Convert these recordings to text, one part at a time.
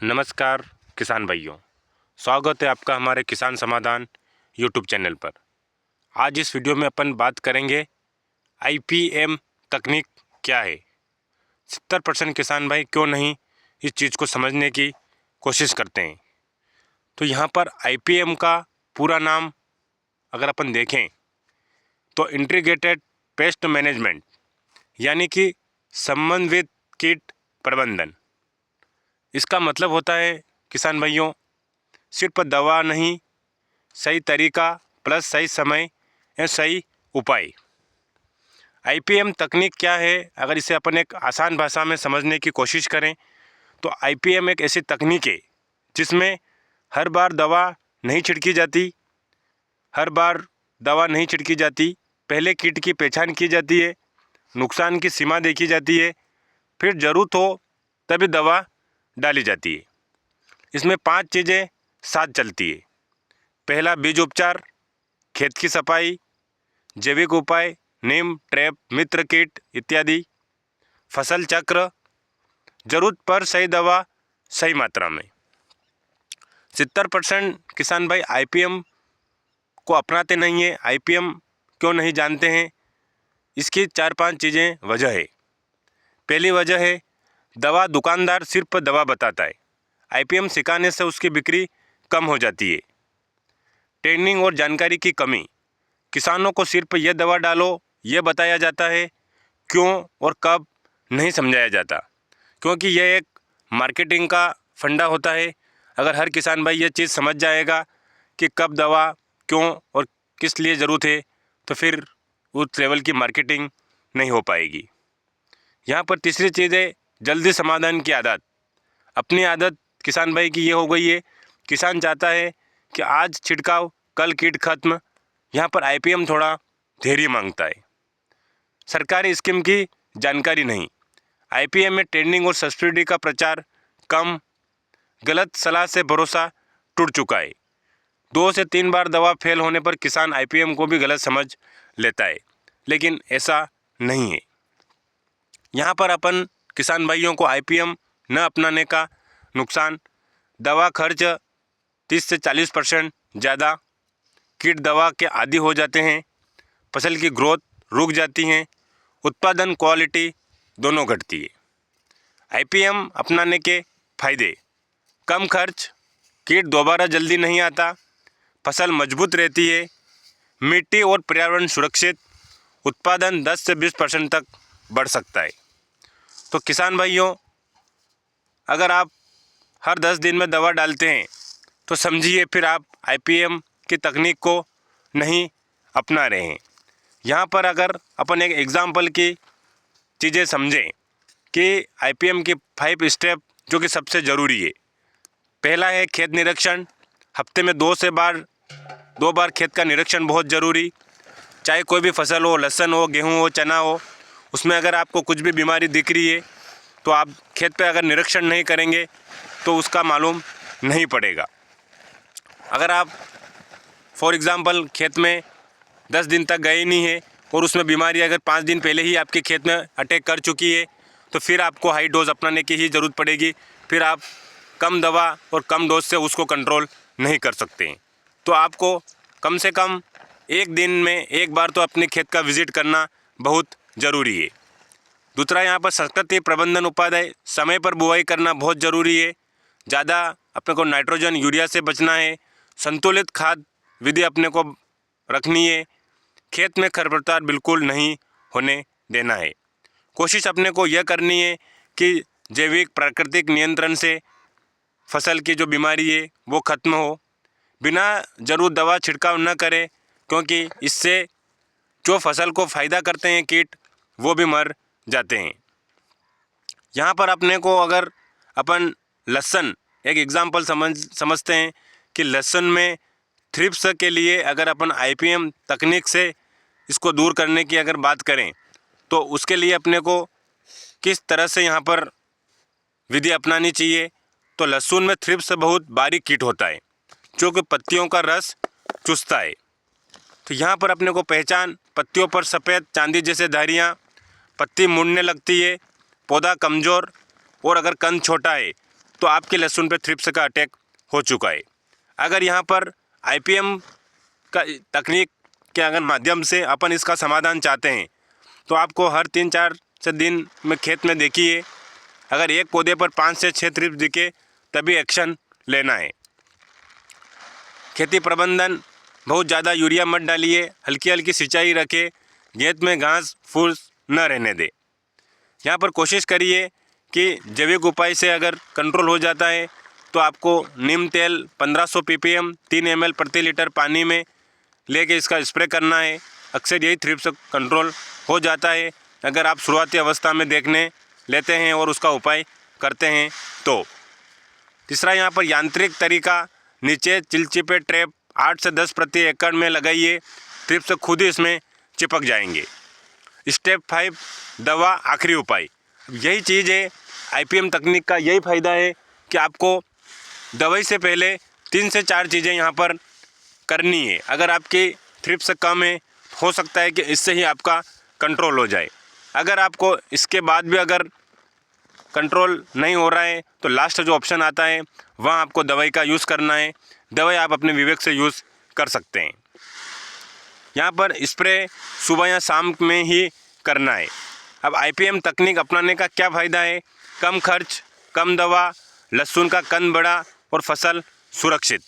नमस्कार किसान भाइयों, स्वागत है आपका हमारे किसान समाधान यूट्यूब चैनल पर। आज इस वीडियो में अपन बात करेंगे आईपीएम तकनीक क्या है। 70% किसान भाई क्यों नहीं इस चीज़ को समझने की कोशिश करते हैं। तो यहाँ पर आईपीएम का पूरा नाम अगर अपन देखें तो इंटीग्रेटेड पेस्ट मैनेजमेंट यानी कि समन्वित कीट प्रबंधन। इसका मतलब होता है किसान भाइयों, सिर्फ दवा नहीं, सही तरीका प्लस सही समय या सही उपाय। आईपीएम तकनीक क्या है, अगर इसे अपन एक आसान भाषा में समझने की कोशिश करें तो आईपीएम एक ऐसी तकनीक है जिसमें हर बार दवा नहीं छिड़की जाती, पहले कीट की पहचान की जाती है, नुकसान की सीमा देखी जाती है, फिर ज़रूरत हो तभी दवा डाली जाती है। इसमें 5 चीज़ें साथ चलती है। पहला बीज उपचार, खेत की सफाई, जैविक उपाय, नीम, ट्रैप, मित्र कीट इत्यादि, फसल चक्र, जरूरत पर सही दवा सही मात्रा में। 70% किसान भाई आईपीएम को अपनाते नहीं है। आईपीएम क्यों नहीं जानते हैं, इसकी 4-5 चीज़ें वजह है। पहली वजह है दवा दुकानदार सिर्फ दवा बताता है। आईपीएम सिखाने से उसकी बिक्री कम हो जाती है। ट्रेनिंग और जानकारी की कमी, किसानों को सिर्फ यह दवा डालो यह बताया जाता है, क्यों और कब नहीं समझाया जाता, क्योंकि यह एक मार्केटिंग का फंडा होता है। अगर हर किसान भाई ये चीज़ समझ जाएगा कि कब दवा क्यों और किस लिए ज़रूरत है, तो फिर उस लेवल की मार्केटिंग नहीं हो पाएगी। यहाँ पर तीसरी चीज़ है जल्दी समाधान की आदत। अपनी आदत किसान भाई की ये हो गई है, किसान चाहता है कि आज छिड़काव कल कीट खत्म। यहाँ पर आईपीएम थोड़ा धैर्य मांगता है। सरकारी स्कीम की जानकारी नहीं, आईपीएम में ट्रेनिंग और सब्सिडी का प्रचार कम, गलत सलाह से भरोसा टूट चुका है। 2 से 3 बार दवा फेल होने पर किसान आईपीएम को भी गलत समझ लेता है, लेकिन ऐसा नहीं है। यहाँ पर अपन किसान भाइयों को आईपीएम न अपनाने का नुकसान, दवा खर्च 30 से 40% ज़्यादा, कीट दवा के आदी हो जाते हैं, फसल की ग्रोथ रुक जाती है, उत्पादन क्वालिटी दोनों घटती है। आईपीएम अपनाने के फायदे, कम खर्च, कीट दोबारा जल्दी नहीं आता, फसल मजबूत रहती है, मिट्टी और पर्यावरण सुरक्षित, उत्पादन 10 से 20% तक बढ़ सकता है। तो किसान भाइयों, अगर आप हर 10 दिन में दवा डालते हैं तो समझिए फिर आप आईपीएम की तकनीक को नहीं अपना रहे हैं। यहाँ पर अगर अपन एक एग्ज़ाम्पल की चीज़ें समझें कि आईपीएम की 5 स्टेप जो कि सबसे ज़रूरी है। पहला है खेत निरीक्षण, हफ्ते में 2 बार खेत का निरीक्षण बहुत ज़रूरी। चाहे कोई भी फसल हो, लहसुन हो, गेहूँ हो, चना हो, उसमें अगर आपको कुछ भी बीमारी दिख रही है तो आप खेत पे अगर निरीक्षण नहीं करेंगे तो उसका मालूम नहीं पड़ेगा। अगर आप फॉर एग्ज़ाम्पल खेत में 10 दिन तक गए नहीं है और उसमें बीमारी अगर 5 दिन पहले ही आपके खेत में अटैक कर चुकी है तो फिर आपको हाई डोज अपनाने की ही ज़रूरत पड़ेगी। फिर आप कम दवा और कम डोज से उसको कंट्रोल नहीं कर सकते हैं। तो आपको कम से कम एक दिन में एक बार तो अपने खेत का विज़िट करना बहुत ज़रूरी है। दूसरा, यहाँ पर संस्कृति प्रबंधन उपाय, समय पर बुआई करना बहुत ज़रूरी है। ज़्यादा अपने को नाइट्रोजन यूरिया से बचना है। संतुलित खाद विधि अपने को रखनी है। खेत में खरपतवार बिल्कुल नहीं होने देना है। कोशिश अपने को यह करनी है कि जैविक प्राकृतिक नियंत्रण से फसल की जो बीमारी है वो ख़त्म हो। बिना ज़रूरत दवा छिड़काव न करें, क्योंकि इससे जो फसल को फ़ायदा करते हैं कीट वो भी मर जाते हैं। यहाँ पर अपने को अगर अपन लहसुन एक एग्ज़ाम्पल समझते हैं कि लहसुन में थ्रिप्स के लिए अगर अपन आईपीएम तकनीक से इसको दूर करने की अगर बात करें तो उसके लिए अपने को किस तरह से यहाँ पर विधि अपनानी चाहिए। तो लहसुन में थ्रिप्स बहुत बारीक कीट होता है जो कि पत्तियों का रस चूसता है। तो यहाँ पर अपने को पहचान, पत्तियों पर सफ़ेद चांदी जैसे धारियाँ, पत्ती मुड़ने लगती है, पौधा कमज़ोर और अगर कंद छोटा है तो आपके लहसुन पे थ्रिप्स का अटैक हो चुका है। अगर यहाँ पर IPM का तकनीक के अगर माध्यम से अपन इसका समाधान चाहते हैं तो आपको हर 3-4 से दिन में खेत में देखिए, अगर एक पौधे पर 5 से 6 थ्रिप्स दिखे तभी एक्शन लेना है। खेती प्रबंधन, बहुत ज़्यादा यूरिया मत डालिए, हल्की हल्की सिंचाई रखें, खेत में घास फूस न रहने दें। यहाँ पर कोशिश करिए कि जैविक उपाय से अगर कंट्रोल हो जाता है तो आपको नीम तेल 1500 ppm 3 ml प्रति लीटर पानी में लेके इसका स्प्रे करना है। अक्सर यही थ्रिप्स कंट्रोल हो जाता है अगर आप शुरुआती अवस्था में देखने लेते हैं और उसका उपाय करते हैं तो। तीसरा, यहाँ पर यांत्रिक तरीका, नीचे चिलचिपे ट्रैप 8 से 10 प्रति एकड़ में लगाइए, थ्रिप्स खुद ही इसमें चिपक जाएंगे। स्टेप 5, दवा आखिरी उपाय। यही चीज़ है IPM तकनीक का, यही फ़ायदा है कि आपको दवाई से पहले 3 से 4 चीज़ें यहाँ पर करनी है। अगर आपकी थ्रिप्स कम है, हो सकता है कि इससे ही आपका कंट्रोल हो जाए। अगर आपको इसके बाद भी अगर कंट्रोल नहीं हो रहा है तो लास्ट जो ऑप्शन आता है वहाँ आपको दवाई का यूज़ करना है। दवाई आप अपने विवेक से यूज़ कर सकते हैं। यहाँ पर स्प्रे सुबह या शाम में ही करना है। अब IPM तकनीक अपनाने का क्या फ़ायदा है? कम खर्च, कम दवा, लहसुन का कंद बड़ा और फसल सुरक्षित।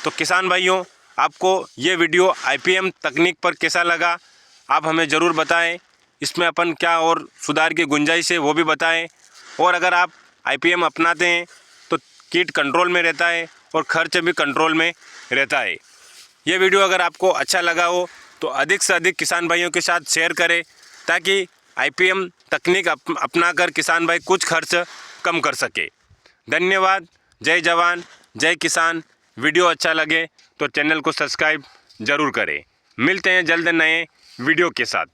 तो किसान भाइयों, आपको ये वीडियो IPM तकनीक पर कैसा लगा आप हमें ज़रूर बताएं। इसमें अपन क्या और सुधार की गुंजाइश है वो भी बताएं। और अगर आप IPM अपनाते हैं तो कीट कंट्रोल में रहता है और खर्च भी कंट्रोल में रहता है। ये वीडियो अगर आपको अच्छा लगा हो तो अधिक से अधिक किसान भाइयों के साथ शेयर करें ताकि IPM तकनीक अपनाकर किसान भाई कुछ खर्च कम कर सके। धन्यवाद। जय जवान, जय किसान। वीडियो अच्छा लगे तो चैनल को सब्सक्राइब ज़रूर करें। मिलते हैं जल्द नए वीडियो के साथ।